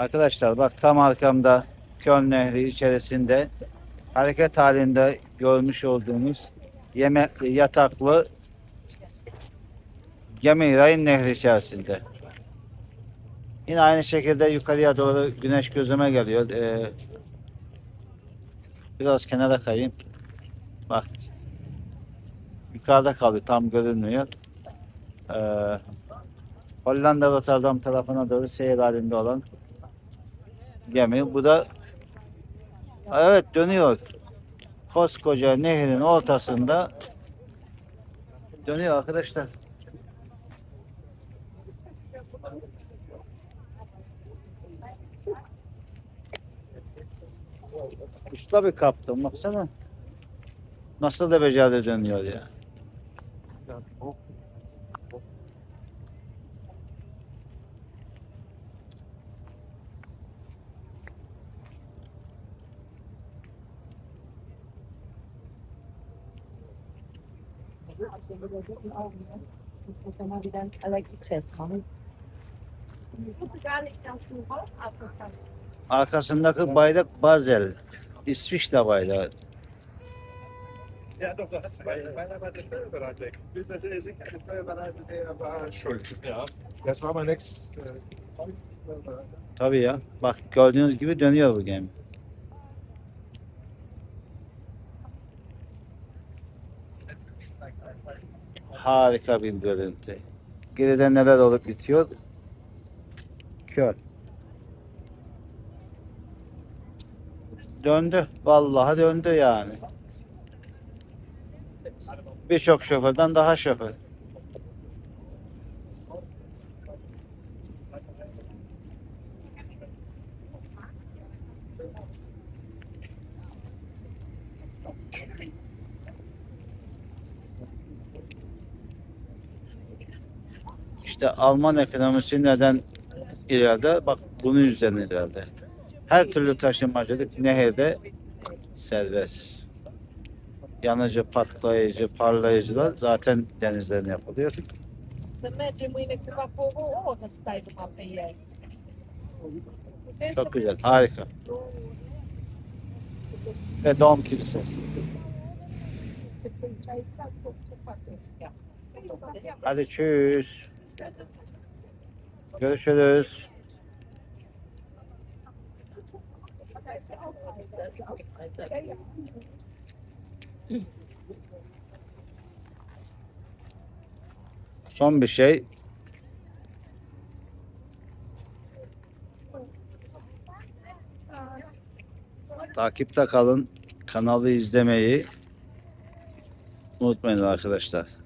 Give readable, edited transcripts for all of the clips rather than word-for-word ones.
Arkadaşlar bak tam arkamda Köln Nehri içerisinde hareket halinde görmüş olduğunuz yataklı gemi Rhein Nehri içerisinde. Yine aynı şekilde yukarıya doğru güneş gözüme geliyor. Biraz kenara kayayım. Bak yukarıda kalıyor, tam görünmüyor. Ee, Hollanda Rotterdam tarafına doğru seyir halinde olan gemi. Bu da evet dönüyor. Koskoca nehrin ortasında dönüyor arkadaşlar. Usta bir kaptan baksana. Nasıl da becerdi dönüyor ya. Arkasındaki bayrak Basel. İsviçre bayrağı. Ja, doch, du hast meiner war der Steuerberater. Ich will, dass er sich ein Steuerberater, der war schuld. Ja. Das war mein Ex. Tabii ya. Bak gördüğünüz gibi dönüyor bu gemi. Harika bir görüntü. Geride neler olup bitiyor? Köln. Döndü. Vallahi döndü yani. Birçok şoförden daha şoför. İşte Alman ekonomisi neden ileride? Bak bunun yüzden ileride. Her türlü taşımacılık nehirde serbest. Yanıcı, patlayıcı, parlayıcılar zaten denizlerine yapılıyor. Çok güzel, harika. Ve Dom Kilisesi. Hadi tschüss. Görüşürüz. Son bir şey. Takipte kalın. Kanalı izlemeyi unutmayın arkadaşlar.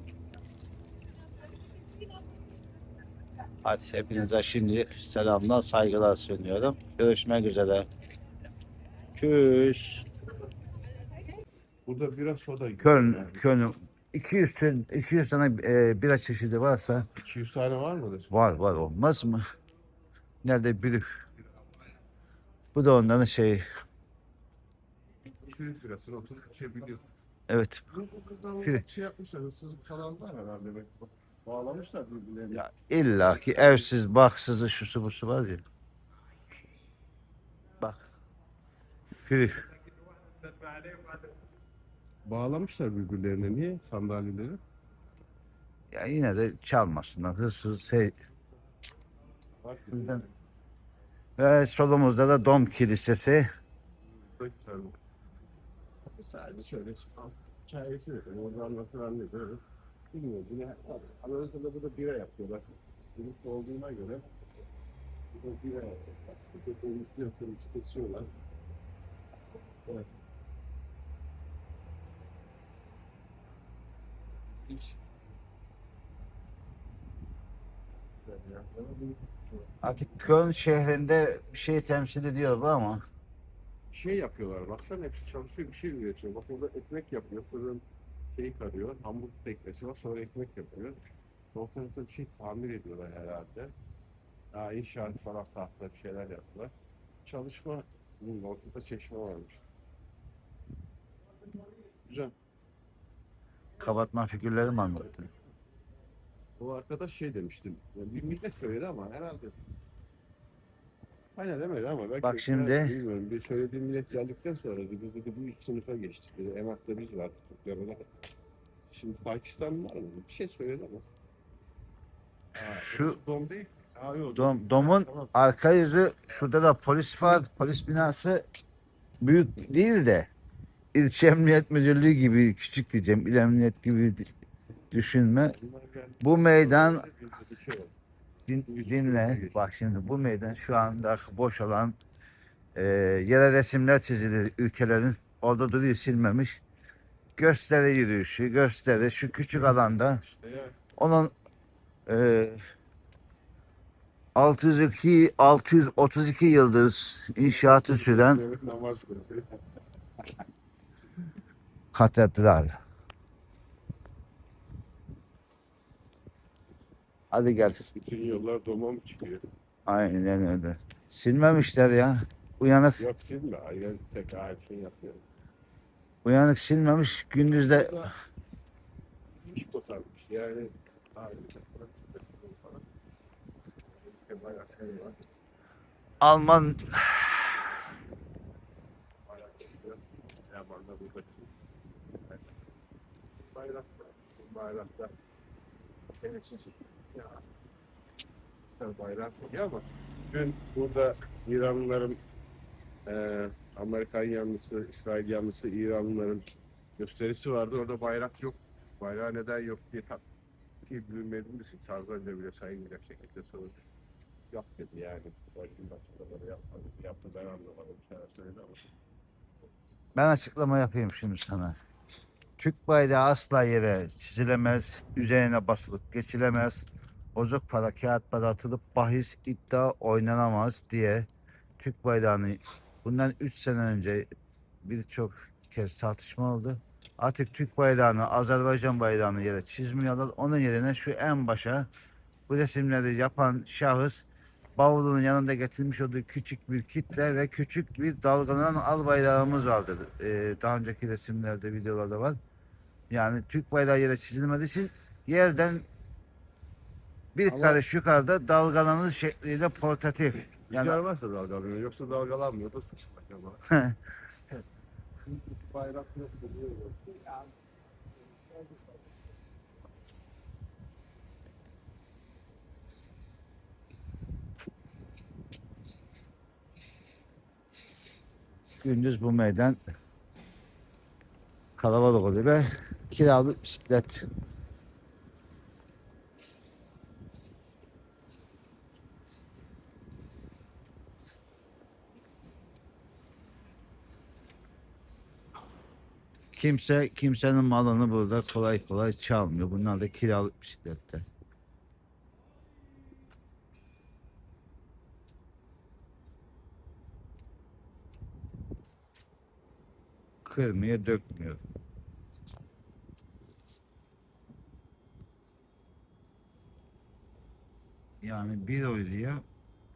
Hadi hepinize şimdi selamlar, saygılar sunuyorum. Görüşmek üzere. Tschüss. Burada biraz soda. Köln 200 tane bira çeşidi varsa 200 tane var mıdır? var olmaz mı? Nerede biri? Bu da onların şeyi. Türk lirasını oturup içebiliyor. Evet. Buradan şey yapmışlar, hırsızlık falan var herhalde. Bağlamışlar birbirlerine. Ya illa ki evsiz, baksızı, şusu busu var ya. Bak. Free. Bağlamışlar birbirlerine. Niye sandalyeleri? Ya yine de çalmasınlar. Hırsız şey. Bak, Ve solumuzda da Dom Kilisesi. sadece şöyle hikayesi de orada anlatılan ne böyle bilmiyorum. Yine Amerika'da burada bira yapıyorlar. Birlikte olduğuna göre burada bira yapıyorlar. Köpeğimizi yatırmış kesiyorlar. Evet. İş. Artık Köln şehrinde bir şey temsil ediyor bu ama. Şey yapıyorlar, baksana hepsi çalışıyor, bir şey üretiyor. Bak orada ekmek yapıyor, fırın şeyi karıyor, hamburg teknesi var, sonra ekmek yapıyor. Sol tarafta bir şey tamir ediyorlar herhalde. Daha inşaat falan, tahta bir şeyler yaptılar. Çalışma, ortada çeşme varmış. Güzel. Kabartma figürleri mi anlattın? O arkadaş şey demiştim, yani bir millet söyledi ama herhalde Aynen demedi ama belki Bak şimdi. bilmiyorum. Bir söylediğim millet geldikten sonra dedi, biz dedi bu üst sınıfa geçtik dedi. Emak'ta biz vardık. Türkler'e. Şimdi Pakistanlılar mı? Bir şey söyledi ama. Ha, Şu dom değil. Ha yok. domun Tamam. arka yüzü, şurada da polis var. Polis binası büyük değil de ilçe emniyet müdürlüğü gibi, küçük diyeceğim, il emniyet gibi düşünme. Bunlar geldi. Bu meydan, Bizde bir şey yok. dinle bak şimdi, bu meydan şu anda boş olan, yere resimler çizili ülkelerin, orada duruyor silmemiş. Gösteri yürüyüşü, gösteri şu küçük alanda, İşte ya. onun e, 632 yıldır inşaatı süren Evet, namaz kılıyor. katedral. Hadi gel. Bütün yollar doma mı çıkıyor? Aynen öyle. Silmemişler ya. Uyanık. Yok silme. Aynen tek ağaçını yapıyor. Uyanık silmemiş. Gündüzde Burada iş kotarmış. Yani aile falan. Kemal askeri var. Alman Bayağı çıkıyor. Yaman'da burada bayrak var. Bu bayrakta gereksiz. Ya sen bayrak yok ama dün burada İranlıların Amerikan yanlısı, İsrail yanlısı İranlıların gösterisi vardı. Orada bayrak yok. Bayrağı neden yok diye bilmedin misin? Tarzanca bile saygıyla şekilde sordu. Yok dedi yani. Başın başkaları yapmadı. Yaptı ben anlamadım. Sana söyledi ama. ben açıklama yapayım şimdi sana. Türk bayrağı asla yere çizilemez, üzerine basılıp geçilemez. Bozuk para, kağıt para atılıp bahis, iddia oynanamaz diye Türk bayrağını bundan 3 sene önce birçok kez tartışma oldu. Artık Türk bayrağını, Azerbaycan bayrağını yere çizmiyorlar. Onun yerine şu en başa bu resimleri yapan şahıs bavulunun yanında getirmiş olduğu küçük bir kitle ve küçük bir dalgalanan al bayrağımız vardır. Daha önceki resimlerde, videolarda var. Yani Türk bayrağı yere çizilmediği için yerden bir Ama karış yukarıda dalgalanır şekliyle portatif. Yani rüzgar varsa dalgalanıyor. Yoksa dalgalanmıyor da suç mu acaba? Bayrak yok. Biliyor yok. gündüz bu meydan kalabalık oluyor ve kiralık bisiklet. Kimse kimsenin malını burada kolay kolay çalmıyor. Bunlar da kiralık bisikletler. Kırmıyor, dökmüyor. Yani bir euroya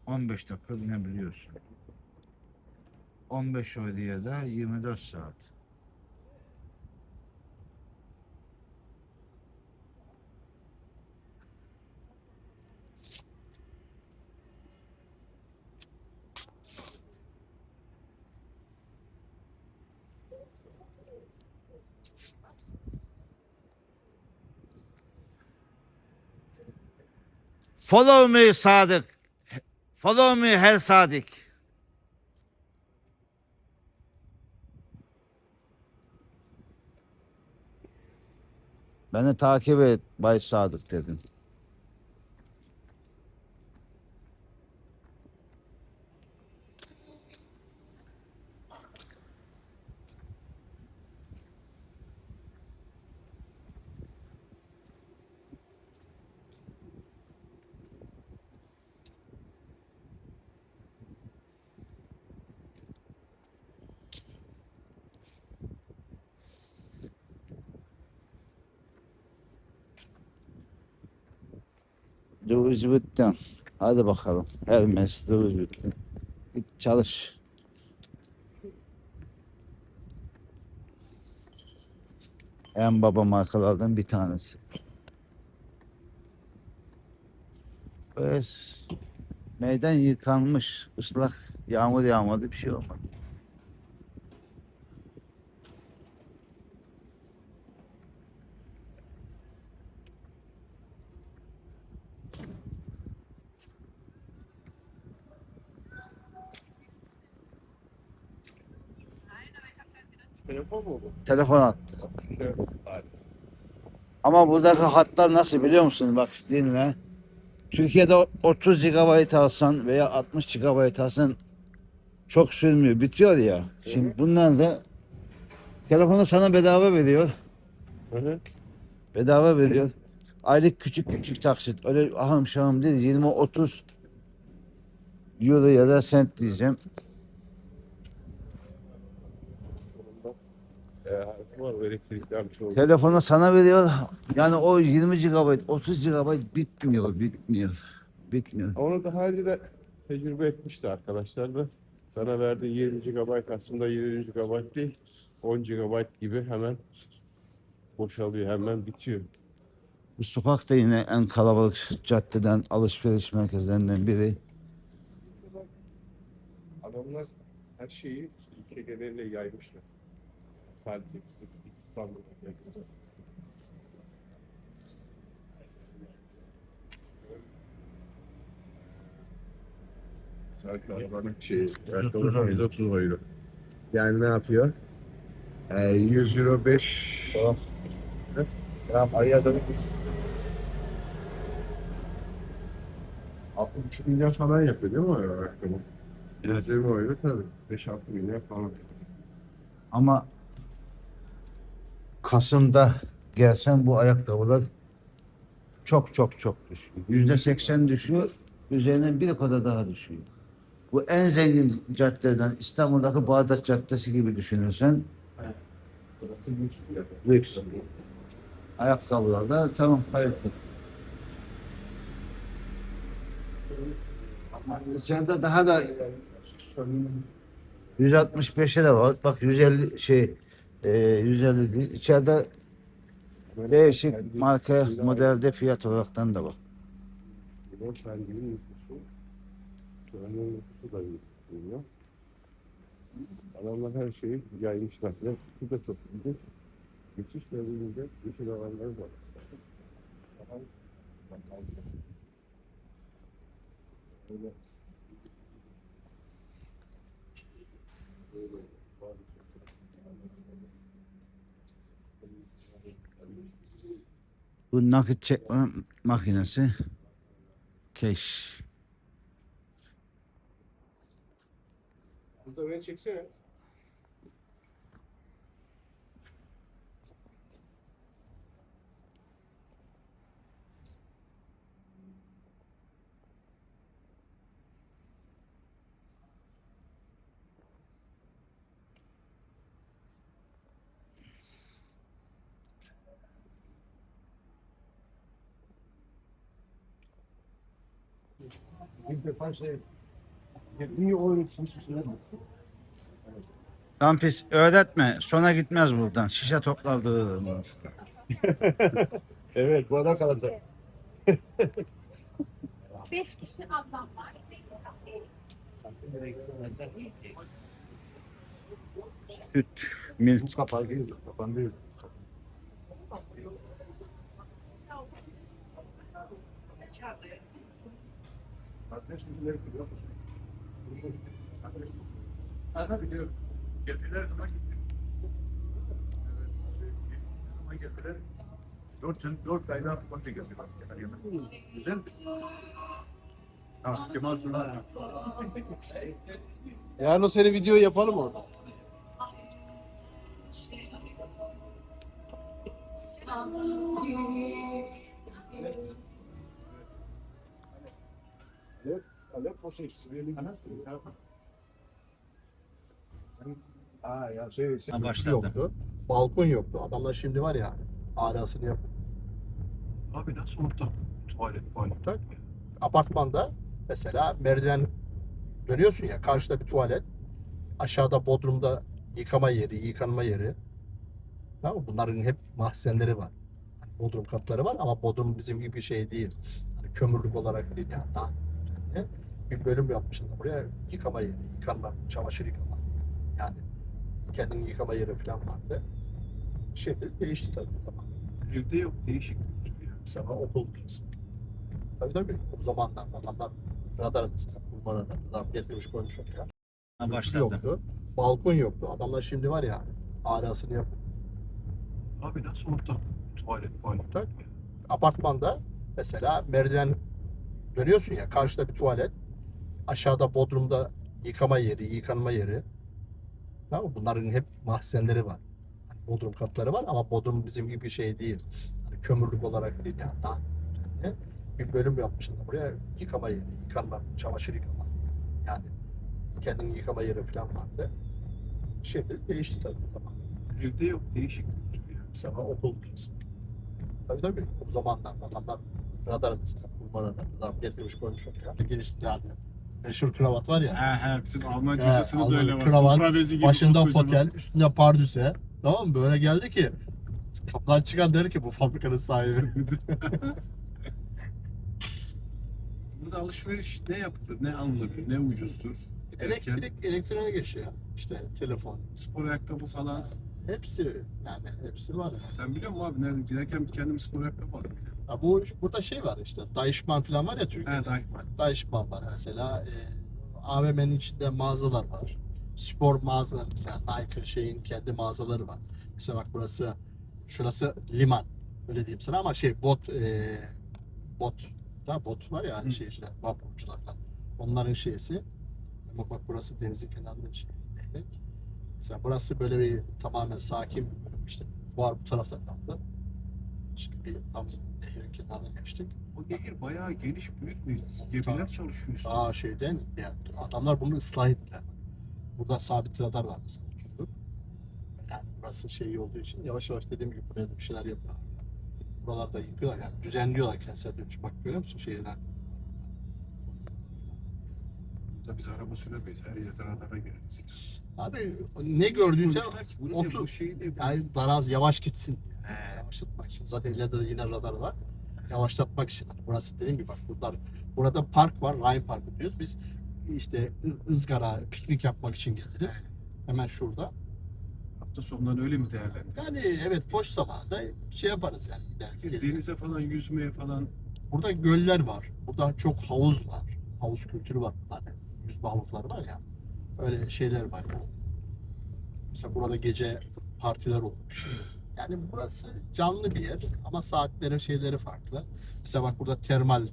15 dakika binebiliyorsun. 15 euroya da 24 saat. Follow me Sadık. Follow me her Sadık. Beni takip et Bay Sadık dedim. Louis Vuitton. Hadi bakalım. Hermes, Louis Vuitton. Git çalış. En baba markalardan bir tanesi. Evet. Meydan yıkanmış. Islak. Yağmur yağmadı. Bir şey olmadı. Telefon mu bu? Telefon attı. Şey, hadi. Ama buradaki hatlar nasıl biliyor musun? Bak dinle. Türkiye'de 30 GB alsan veya 60 GB alsan çok sürmüyor. Bitiyor ya. Şimdi bunlar da telefonu sana bedava veriyor. Hı hı. Bedava veriyor. Aylık küçük küçük taksit. Öyle ahım şahım değil. 20-30 euro ya da sent diyeceğim. Var o elektrikli bir şey oldu. Telefonu sana veriyor. Yani o 20 GB, 30 GB bitmiyor, bitmiyor. Bitmiyor. Onu daha önce de tecrübe etmişti arkadaşlar da. Sana verdiği 20 GB aslında 20 GB değil, 10 GB gibi hemen boşalıyor, hemen bitiyor. Bu sokak da yine en kalabalık caddeden, alışveriş merkezlerinden biri. Adamlar her şeyi ülke geneline yaymışlar. Sadece İstanbul'da yaymışlar. Sadece arabanın şeyi, ayakkabı 130 euro. Yani ne yapıyor? 100 euro 5. Tamam, ayıya da 6,5 milyar falan yapıyor değil mi o ayakkabı? 120 euro tabii. 5-6 milyar falan. ama Kasım'da gelsen bu ayakkabılar çok çok çok düşüyor. %80 düşüyor. Üzerinden bir o kadar daha düşüyor. Bu en zengin caddeden İstanbul'daki Bağdat Caddesi gibi düşünürsen lüks. Ayakkabılarda tamam ayakkabı. İçeride daha da 165'e de var. Bak 150 150 değil. İçeride değişik marka modelde fiyat olaraktan da var. Los Angeles'in nüfusu, Türkiye'nin nüfusu da büyüyor. Adamlar her şeyi yaymışlar. Ve su da çok ilginç. Müthiş derecede yeşil alanlar var. Öyle. Bu nakit çekme makinesi cash. Burada beni çeksene. Bir defa niye oyun için Rampis öğretme. Sona gitmez buradan. Şişe toplardı. Evet, bu adam kalacak. 5 kişi ablam var. Süt, milk. Kapandı. Ana biliyorum. Geldiler zaman gitti. Zaman geldiler. 4 ayda atmakta geldiler. Güzel. Ha, Kemal Sunal. Yarın o seni video yapalım orada. Aleppo şey, Aa ya şey Başladı. Yoktu. Balkon yoktu. Adamlar şimdi var ya alasını yap. Abi nasıl unuttum? Tuvalet. Tak. Apartmanda mesela merdiven dönüyorsun ya karşıda bir tuvalet. Aşağıda bodrumda yıkama yeri, yıkanma yeri. Tamam mı? Bunların hep mahzenleri var. Hani bodrum katları var ama bodrum bizim gibi şey değil. Hani kömürlük olarak değil yani daha düzenli. bir bölüm yapmışlar buraya. Yıkama yeri, yıkanma, çamaşır yıkama. Yani kendin yıkama yeri falan vardı. Şimdi değişti tabii tamam. Evde yok. Değişik bir tür ya. Mesela okul kız. Tabii o zamanlar adamlar radar mesela kurma radar getirmiş koymuş oraya. Kültür Başladı. yoktu. Balkon yoktu. Adamlar şimdi var ya alasını yapıyor. Abi nasıl orada tuvalet var? Tabii. Apartmanda mesela merdiven dönüyorsun ya karşıda bir tuvalet. Aşağıda bodrumda yıkama yeri, yıkanma yeri. Tamam mı? Bunların hep mahzenleri var. Hani bodrum katları var ama bodrum bizim gibi bir şey değil. Hani kömürlük olarak değil yani daha düzenli. Bir bölüm yapmışlar buraya yıkama yeri, yıkanma, çamaşır yıkama. Yani kendin yıkama yeri falan vardı. Şimdi değişti tabii tamam. Evde yok. Değişik bir tür ya. Mesela okul kız. Tabii o zamanlar adamlar radar mesela kurma radar getirmiş koymuş oraya. Girişte abi meşhur kravat var ya. He bizim Alman He, hocasının da Alman öyle var. kravat, Sofra bezi gibi başında koskocaman. fotel, üstünde pardüse. Tamam mı? Böyle geldi ki kapıdan çıkan der ki bu fabrikanın sahibi. Burada alışveriş ne yapılır, ne alınabilir, ne ucuzdur. Giderken Elektriğe geçiyor. İşte telefon. spor ayakkabı falan. Hepsi yani hepsi var. Sen biliyor musun abi nerede giderken bir kendime spor ayakkabı aldım. Ya burada şey var işte. Deichmann falan var ya Türkiye'de. He Deichmann. Deichmann var mesela. AVM'nin içinde mağazalar var. Spor mağazalar mesela Nike şeyin kendi mağazaları var. Mesela bak şurası liman. Öyle diyeyim sana ama şey bot var ya hani şey işte vapurcular falan. Onların şeysi. Ama bak burası denizin kenarında bir şey. Nehir. Mesela burası böyle bir tamamen sakin bir bölüm işte. Bu tarafta kaldı. Şimdi bir tam nehrin kenarına geçtik. O nehir bayağı geniş, büyük mü? Gemiler çalışıyor üstünde. Daha şeyden yani adamlar bunu ıslah ettiler. Burada sabit radar var mesela 30'luk. Yani burası şey olduğu için yavaş yavaş dediğim gibi buraya da bir şeyler yapıyorlar. Buralarda yıkıyorlar yani düzenliyorlar kentsel dönüşüm. Bak görüyor musun şehirler? Burada biz araba süremeyiz. Her yerde radara gireriz. Abi ne gördüyse Koymuşlar ki bunu otur- ne, bu şeyi de yani daraz yavaş gitsin. Yavaşlatmak için. Zaten ileride de yine radar var. Yavaşlatmak için. Burası dediğim gibi bak burada park var. Rhine Parkı diyoruz. Biz işte ızgara, piknik yapmak için geliriz. Hemen şurada. hafta sonları öyle mi değerlendiriyor? Yani evet boş zamanda şey yaparız yani. Gideriz, Siz gezeriz. denize falan yüzmeye falan Burada göller var. Burada çok havuz var. Havuz kültürü var. Hani yüzme havuzları var ya. Öyle şeyler var yani. Mesela burada gece partiler olmuş. Yani burası canlı bir yer ama saatleri şeyleri farklı. Mesela bak burada termal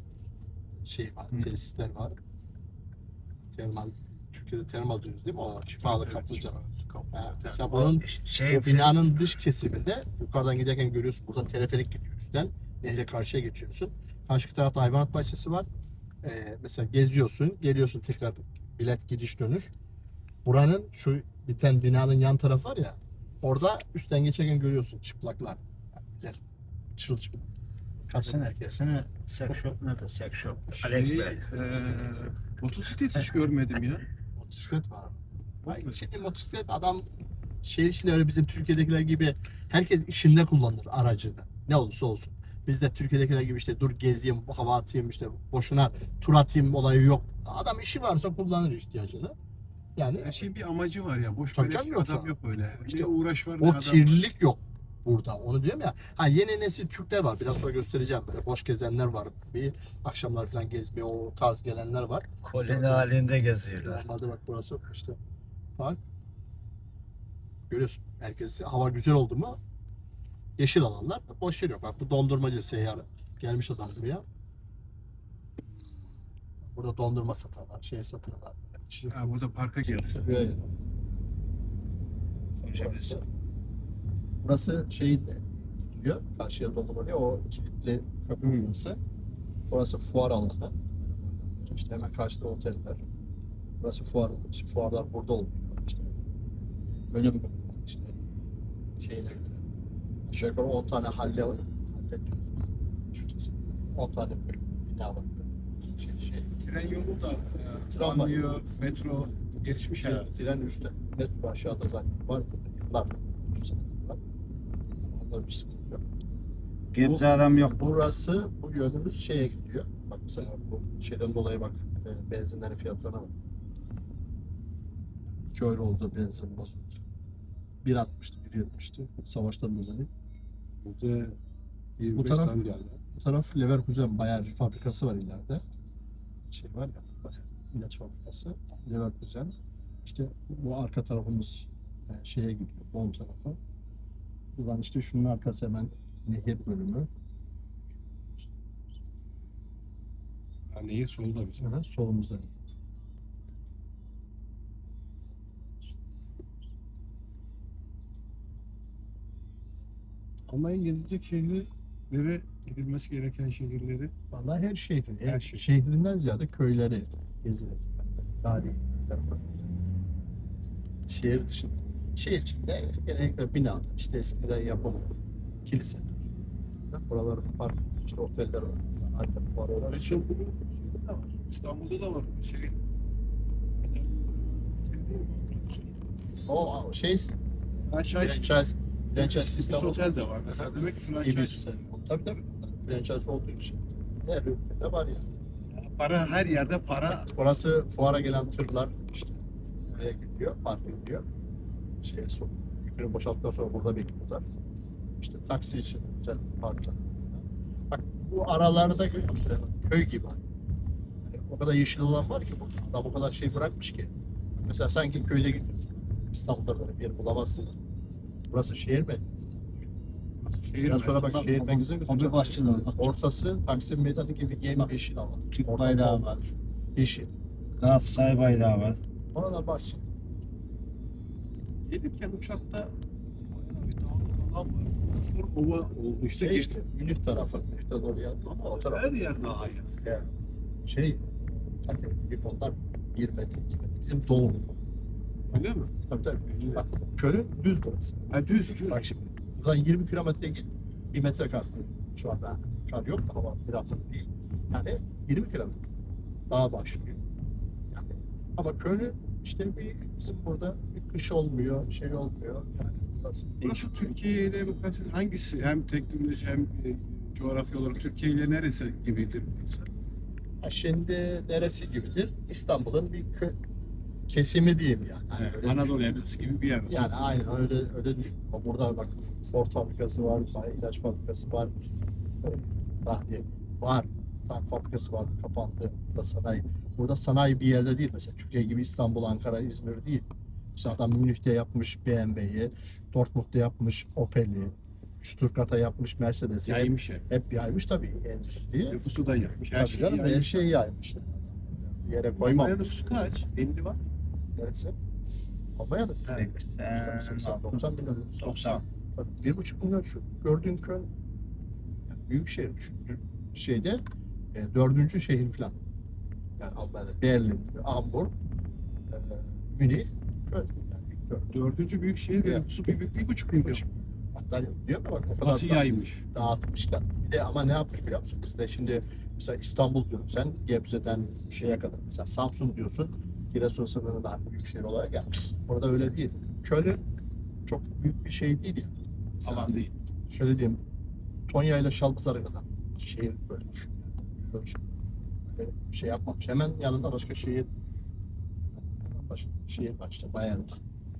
şey var, tesisler var. Termal, Türkiye'de termal diyoruz değil mi? O şifalı kaplıca. Ha, mesela bunun bu binanın dış kesiminde yukarıdan giderken görüyorsun. Burada teleferik gidiyor üstten. Nehre karşıya geçiyorsun. Karşı tarafta hayvanat bahçesi var. Mesela geziyorsun, geliyorsun tekrar bilet gidiş dönüş. Buranın şu biten binanın yan tarafı var ya. Orada üstten geçerken görüyorsun çıplaklar. Yani bilet çırılçıplak. Kadın erkek. Sene sex shop nedir? Sex shop. motosiklet hiç görmedim ya. Motosiklet var. Var mı? Şimdi motosiklet adam şehir içinde öyle bizim Türkiye'dekiler gibi herkes işinde kullanır aracını. Ne olursa olsun. Bizde Türkiye'dekiler gibi işte dur gezeyim, hava atayım işte boşuna tur atayım olayı yok. Adam işi varsa kullanır ihtiyacını. Yani Her şeyin bir amacı var ya. Boş Tabii beleş canım, yoksa- adam yok öyle. İşte Ne uğraş var ne o adam. kirlilik yok burada. Onu diyorum ya. Ha yeni nesil Türkler var. Biraz sonra göstereceğim böyle. Boş gezenler var. Bir akşamlar falan gezmeye o tarz gelenler var. Koloni halinde geziyorlar. Normalde bak burası işte park. Görüyorsun. Herkes hava güzel oldu mu yeşil alanlar boş yer yok. Bak bu dondurmacı seyyar gelmiş adam buraya. Burada dondurma satarlar, şey satıyorlar. Ha, burada parka geldi. Böyle. Burası şey gidiyor. Karşıya dondurmacı o kilitli kapı burası. Burası fuar alanı. İşte hemen karşıda oteller. Burası fuar. İşte fuarlar burada oluyor. İşte bölüm işte şeyine göre. Aşağı yukarı 10 tane hallediyoruz. Türkçesi. 10 tane bölüm, bina var. Şey. Tren yolu da Tren var. banliyö, metro gelişmiş herhalde. Tren üstte. Metro aşağıda zaten var. Yıllar. 100 senedir var. Onlarda bir sıkıntı yok. Gebze adam yok. Burası, bu yönümüz şeye gidiyor. Bak mesela bu şeyden dolayı bak benzinlerin fiyatlarına bak. 2 euro oldu benzin mazot. 1.60'tı, 1.70'ti savaştan dolayı. Burada 25 taraf- tane geldi. Bu taraf Leverkusen Bayer fabrikası var ileride. Şey var ya, Bayer ilaç fabrikası. Leverkusen. İşte bu arka tarafımız şeye gidiyor, Bonn tarafa. Buradan işte şunun arkası hemen nehir bölümü. Ha, nehir solda bir Sonra solumuzda. Almanya'nın gezilecek şehirleri, gidilmesi gereken şehirleri. Vallahi her şehrin, Her şey. şehrinden ziyade köyleri gezilir. Tarihi tarafı. Şehir dışında. Şehir içinde genellikle bina, işte eskiden yapılmış kiliseler. Buralar park, işte oteller var. Annem var, oralar için. İstanbul'da da var. İstanbul'da da var. Şey, O şey, franchise. franchise İstanbul İstanbul otel de var. Mesela demek ki franchise. Ibis. Tabii. Franchise olduğu için. Her ülkede var ya. Para her yerde para. Orası fuara gelen tırlar işte oraya gidiyor, park ediliyor. Şeye son. Yükünü boşalttıktan sonra burada bekliyorlar. İşte taksi için güzel parklar. Bak bu aralarda görüyor musun? Köy gibi. Yani o kadar yeşil alan var ki bu. Adam o kadar şey bırakmış ki. Mesela sanki köyde gidiyorsun. İstanbul'da böyle bir yer bulamazsın. Burası şehir merkezi. Şehir Biraz sonra bak merkezi. şehir merkezine Hobi götüreceğim. bahçeleri. Ortası Taksim Meydanı gibi yeşil alan. Türk Ortada bayrağı var. yeşil. Galatasaray bayrağı var. Oralar bahçe. Gelirken uçakta bayağı bir dağlık alan var. Ondan sonra ova oldu. İşte Şey işte Münih tarafı. Münih'te doğru geldi. ama O taraf. her yer daha iyi. Yani şey zaten Münih onlar 1 metre 2 metre. Bizim doğu. Öyle mi? Tabii. Bak Köln düz burası. Ha, düz. Bak şimdi buradan 20 kilometre git. 1 metre kar. Şu anda kar yok ama bir hafta değil. Yani 20 kilometre. Daha başlıyor. Yani ama Köln işte bizim burada bir kış olmuyor, şey olmuyor. Yani burası Burası Türkiye ile bakarsanız hangisi hem teknoloji hem coğrafya olarak Türkiye ile neresi gibidir burası? Ha, şimdi neresi gibidir? İstanbul'un bir kesimi diyeyim yani. Hani Evet, öyle Anadolu düşün. yakası gibi bir yer. Yani aynen öyle düşün. Ama burada bak Ford fabrikası var, ilaç fabrikası var. Tahliye var. Tank fabrikası vardı, kapandı. Burada sanayi. Burada sanayi bir yerde değil. Mesela Türkiye gibi İstanbul, Ankara, İzmir değil. Mesela adam Münih'te yapmış BMW'yi, Dortmund'da yapmış Opel'i, Stuttgart'ta yapmış Mercedes'i. Yaymış hep. Hep yaymış tabii endüstriyi. Nüfusu da yaymış. Her Tabii şeyi canım, her yaymış. şeyi yaymış. Yani. Bir yere koymam. Almanya nüfusu kaç? 50 var. Neresi? Almanya'da. 90 milyon nüfus. 90. Bak, 1,5 milyon şu gördüğün köy yani büyük şehir. Şeyde 4. şehir falan. Yani Almanya'da Berlin, Hamburg, Münih, Köln. Yani Dördüncü büyük şehir ve Evet. nüfusu 1,5 milyon. Hatta diyorum ya bak o kadar Nasıl yaymış? dağıtmışlar. Bir de ama ne yapmış biliyor musun? Bizde şimdi mesela İstanbul diyorsun sen Gebze'den şeye kadar. Mesela Samsun diyorsun Giresun sınırından büyük şehir olarak gelmiş. Orada öyle değil. Köln çok büyük bir şey değil yani. Mesela Alan değil. şöyle diyeyim, Tonya ile Şalpazarı kadar şehir böyle düşün. Yani. Ölçü. Böyle şey yapmamış. Hemen yanında başka şehir var işte Bayern var.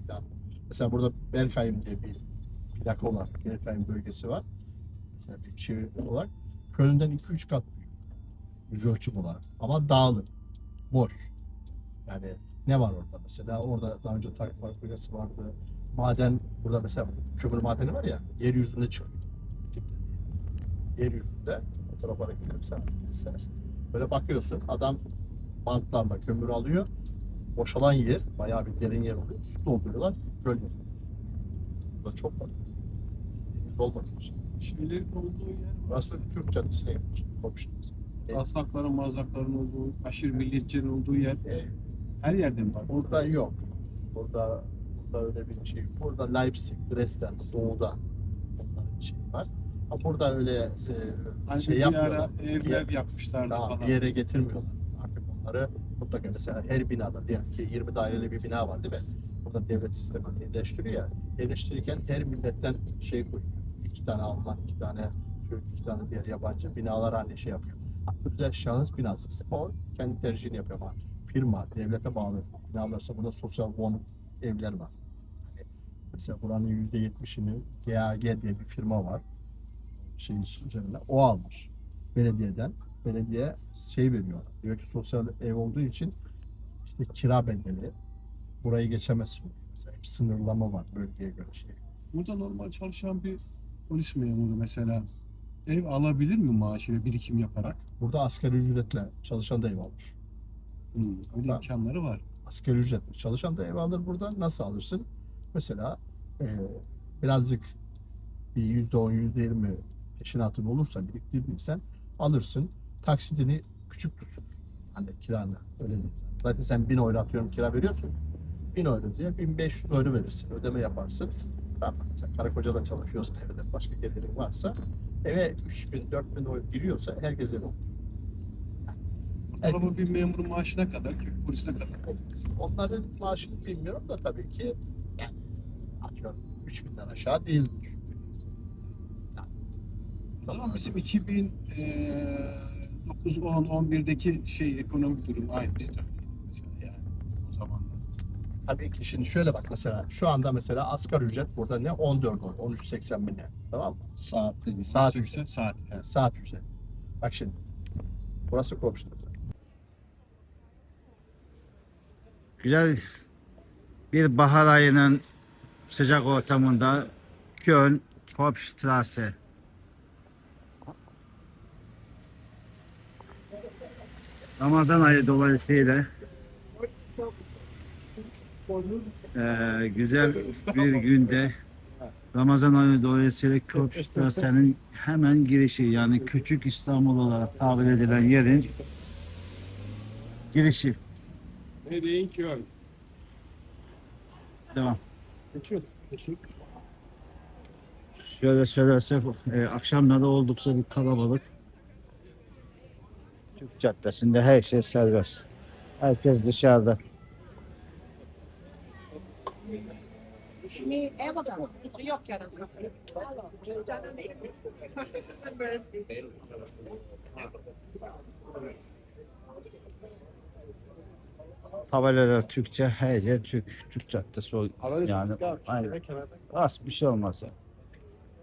Yani mesela burada Berkheim diye bir plaka olan Berkheim bölgesi var. Mesela bir şehir olarak Köln'den 2-3 kat büyük. Yüz ölçüm olarak. Ama dağlık. Boş. Yani ne var orada mesela? Orada daha önce tank fabrikası vardı. Maden, burada mesela kömür madeni var ya, yeryüzünde çıkıyor. Tipte değil. Yeryüzünde, o tarafa gidersen istersin. Böyle bakıyorsun, adam bantlarla kömür alıyor. Boşalan yer, bayağı bir derin yer oluyor. Su dolduruyorlar, göl yapıyorlar. Burada çok var. Deniz olmadığı için. Şeylerin olduğu yer var. Burası Türk caddesine gitmiş. Komşumuz. Taslakların, mazlakların olduğu, aşırı milliyetçilerin olduğu yer. Her yerde mi var? Burada yok. Burada öyle bir şey yok. Burada Leipzig, Dresden, doğuda onların şey var. Ama burada öyle Hani şey bir yapmıyorlar. ara ev yapmışlardı Daha falan. bir yere getirmiyorlar. Artık onları mutlaka mesela her binada diyelim ki 20 daireli bir bina var değil mi? Burada devlet sistemi yerleştiriyor ya. Yerleştirirken her milletten şey koyuyor. 2 tane Alman, 2 tane Türk, 2 tane diğer yabancı binalar hani şey yapıyor. özel şahıs binası. O kendi tercihini yapıyor ama firma, devlete bağlı binalarsa burada sosyal fon evler var. Mesela buranın %70'ini GAG diye bir firma var. Şeyin üzerinde. O almış. Belediyeden. Belediye şey veriyor. Diyor ki sosyal ev olduğu için işte kira bedeli burayı geçemezsin. Mesela bir sınırlama var bölgeye göre. Burada normal çalışan bir polis memuru mesela ev alabilir mi maaşıyla birikim yaparak? Burada asgari ücretle çalışan da ev alır. Öyle Ben- imkanları var. Asgari ücretle çalışan da ev alır burada. Nasıl alırsın? Mesela birazcık bir %10, %20 peşinatın olursa biriktirdiysen alırsın. Taksitini küçük tut. Hani kiranı öyle değil. Zaten sen 1000 euro atıyorum kira veriyorsun. 1000 euro diye 1500 euro verirsin. Ödeme yaparsın. Tamam. Sen karı koca da çalışıyorsan evde başka gelirin varsa eve 3000, 4000 euro giriyorsa herkes ev olur. Ortalama bir memurun maaşına kadar, bir polisine kadar. Onların maaşını bilmiyorum da tabii ki yani atıyorum 3000'den aşağı değildir. O zaman bizim 2009, 10, 11'deki şey ekonomik durum aynı bizde. Mesela yani o zamanlar. Tabii ki şimdi şöyle bak mesela şu anda mesela asgari ücret burada ne 14 euro 13.80 bin ne tamam mı? Saat Saat ücret. saat. Yani saat ücret. Bak şimdi burası komşu mesela. Güzel bir bahar ayının sıcak ortamında Köln Kopfstrasse. Ramazan ayı dolayısıyla güzel bir günde Ramazan ayı dolayısıyla Kopfstrasse'nin hemen girişi yani Küçük İstanbul olarak tabir edilen yerin girişi. Ne deyin ki öyle? Devam. Şöyle söylersek akşamları oldukça bir kalabalık. Türk Caddesi'nde her şey serbest. Herkes dışarıda. Yok canım. Tabelalar Türkçe, her yer Türk. Türk Caddesi o yani. Aynen. Az bir şey olmaz ya.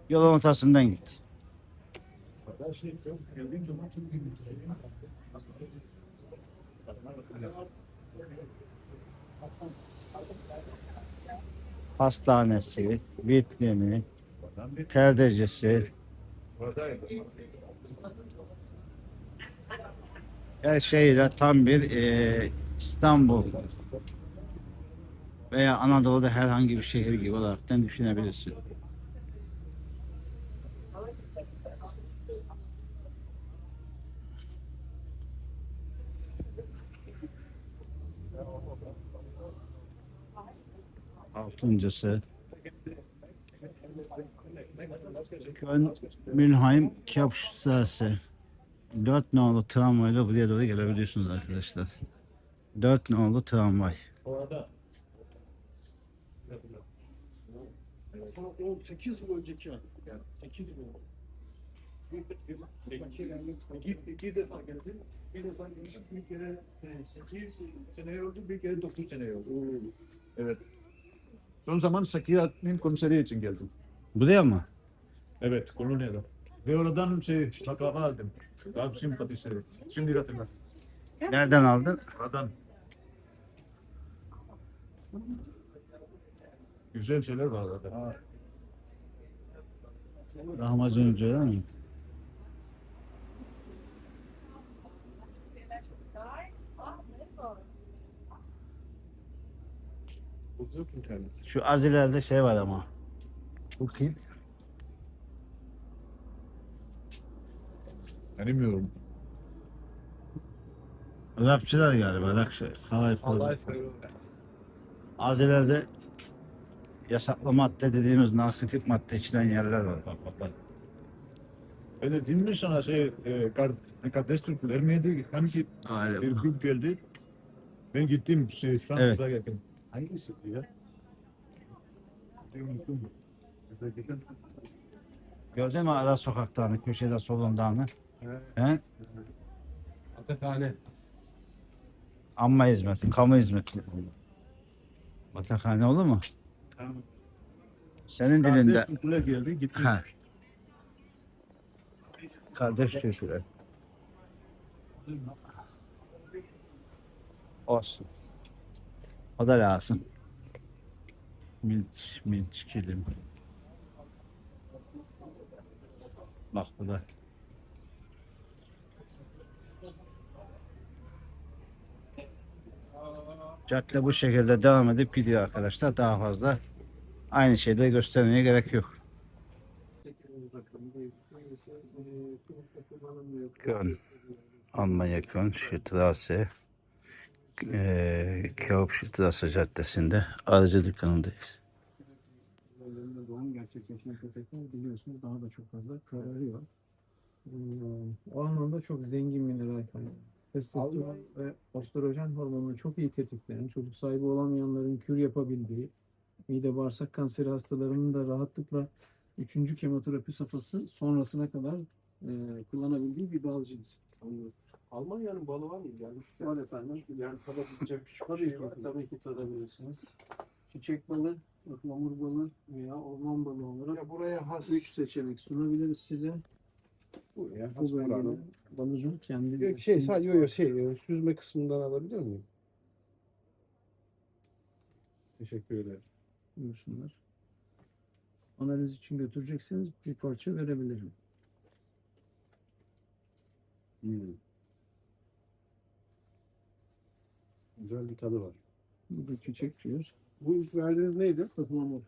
Yolun ortasından git. Hastanesi, vitrini, perdecisi, her şeyle tam bir İstanbul veya Anadolu'da herhangi bir şehir gibi olaraktan düşünebilirsin. Altıncısı Köln Mülheim Kapstrasse. 4 nolu tramvayla buraya doğru gelebiliyorsunuz arkadaşlar. 4 nolu tramvay. Sonra 8 yıl önceki yani 8 yıl önce. İki defa geldim. Bir defa geldim. Bir kere 8 sene oldu. Bir kere 9 sene oldu. Evet. Son zaman Sakirat'ın konseri için geldim. Buraya mı? Evet, Kolonya'da. Ve oradan baklava aldım. Daha simpatisi. Şimdi hatırladım. Nereden aldın? Oradan. Güzel şeyler var orada. Lahmacuncu öyle mi? Yok internet. Şu az ileride şey var ama. Bu kim? Bilmiyorum. Rapçiler galiba. Halay falan. Az ileride yasaklı madde dediğimiz narkotik madde içilen yerler var. Bak. Öyle değil mi sana kardeş Türkler miydi? Hangi Galiba. bir grup geldi? Ben gittim Frankfurt'a yakın. Hangisi ya? Gördün mü ara sokaklarını, köşede solundağını? He? Atakhane. Amma hizmeti, kamu hizmeti. Batakhane olur mu? Tamam. Senin dilinde. Kardeş Türkler geldi gitti. Ha. Kardeş Türkler. Olsun. O da lazım. Milç kilim. Bak bu da. Cadde bu şekilde devam edip gidiyor arkadaşlar. Daha fazla aynı şeyleri göstermeye gerek yok. Köln, Almanya Köln, Straße, Kaupstraße Caddesi'nde aracı dükkanındayız. Doğum gerçekleşen petekler biliyorsunuz daha da çok fazla kararıyor. O anlamda çok zengin mineral kaynağı. Testosteron ve östrojen hormonunu çok iyi tetikleyen, çocuk sahibi olamayanların kür yapabildiği, mide bağırsak kanseri hastalarının da rahatlıkla 3. kemoterapi safhası sonrasına kadar kullanabildiği bir bal cinsi. Almanya'nın balı var mı? Gelmişken. Var efendim. Yani tadabilecek küçük bir Tabii şey ki, var mı? tabii ki tadabilirsiniz. Çiçek balı, ıhlamur balı veya orman balı olarak Ya buraya has. 3 seçenek sunabiliriz size. Bu ya. Bu bölgede balıcılık kendi... Yok şey sadece yo, yo, şey süzme kısmından alabilir miyim? Teşekkür ederim. Buyursunlar. Analiz için götürecekseniz bir parça verebilirim. Güzel bir tadı var. Bu da çiçek diyor. Bu ilk verdiğiniz neydi? Ihlamur.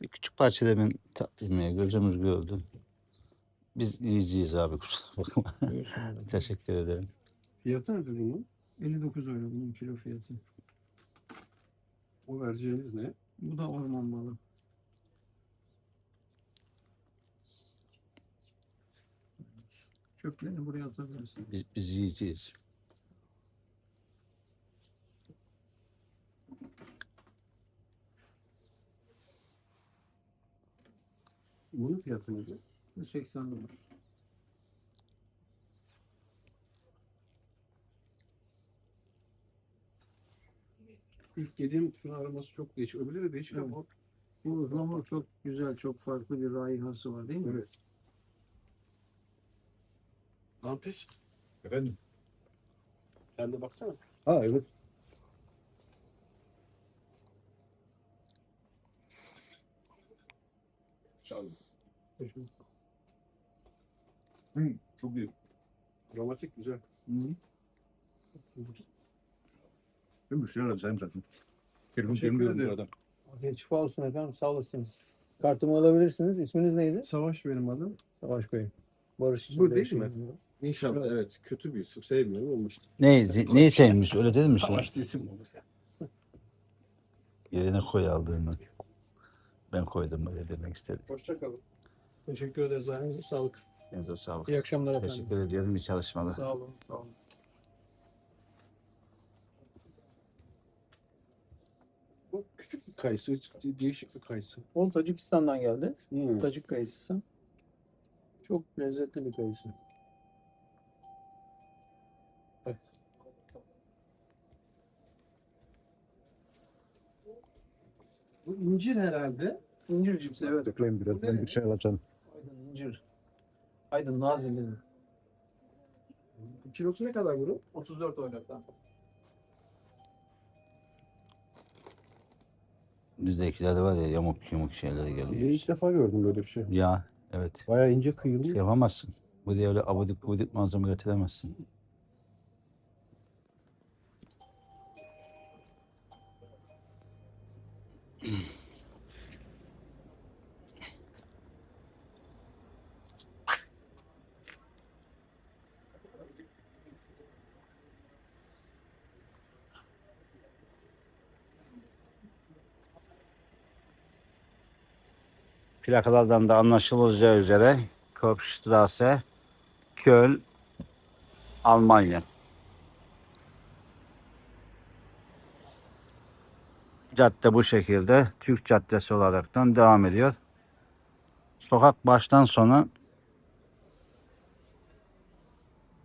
Bir küçük parça demin tatlımaya gözümüz gördü. Biz yiyeceğiz abi, kusura bakma. Buyursunlar. Teşekkür ederim. Fiyatı nedir bunun? 59 euro bunun kilo fiyatı. O vereceğiniz ne? Bu da orman balı. Çöplerini buraya atabilirsiniz. Biz yiyeceğiz. Bunun fiyatı nedir? Bu 80 dolar. İlk yediğim şunun aroması çok değişik. Öbürü de değişik ama Bu ıhlamur çok güzel, çok farklı bir raihası var değil mi? evet. Lampes. Efendim? Sen de baksana. Ha evet. Sağ olun. Çok iyi. Aromatik güzel. Ben müşteri arayacağım zaten. Telefon Teşekkür gelmiyor ederim. buradan. Afiyet şifa olsun efendim, sağ olasınız. Kartımı alabilirsiniz. İsminiz neydi? Savaş benim adım. Savaş Bey. Barış için Bu değil yaşıyorum. İnşallah evet. Kötü bir isim. Sevmiyorum ama işte. Neyi sevmiş, öyle değil mi sen? Savaş diye isim olur ya. Yerine koy aldığını. Ben koydum öyle demek istedim. Hoşçakalın. Teşekkür ederiz. Ayağınıza sağlık. Elinize sağlık. İyi akşamlar efendim. Teşekkür ediyorum. İyi çalışmalar. Sağ olun, sağ olun. Bu küçük bir kayısı. Değişik bir kayısı. O Tacikistan'dan geldi. Hmm. Tacik kayısısı. Çok lezzetli bir kayısı. Evet. Bu incir herhalde. İncir cipsi evet. Bekleyin biraz. Ben bir şey alacağım. Aydın incir. Aydın Nazilli'nin. Kilosu ne kadar bunun? 34 oynaktan. Bizdekilerde var ya, yamuk yumuk şeyler geliyor. İlk defa gördüm böyle bir şey. Ya evet. Bayağı ince Şey kıyılmış. yapamazsın. Buraya öyle abudik gubidik malzeme getiremezsin. Plakalardan da anlaşılacağı üzere Kopstrasse, Köln, Almanya. Cadde bu şekilde Türk Caddesi olaraktan devam ediyor. Sokak baştan sona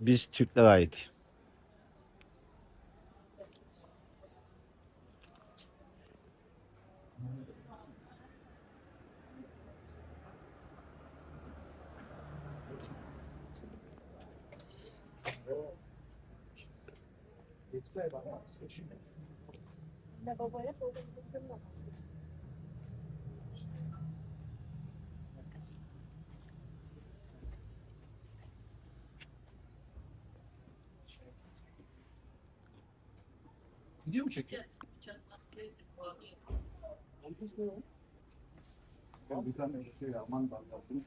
biz Türklere ait. Video mu çekiyor? Ben bir tane şey Alman bankasını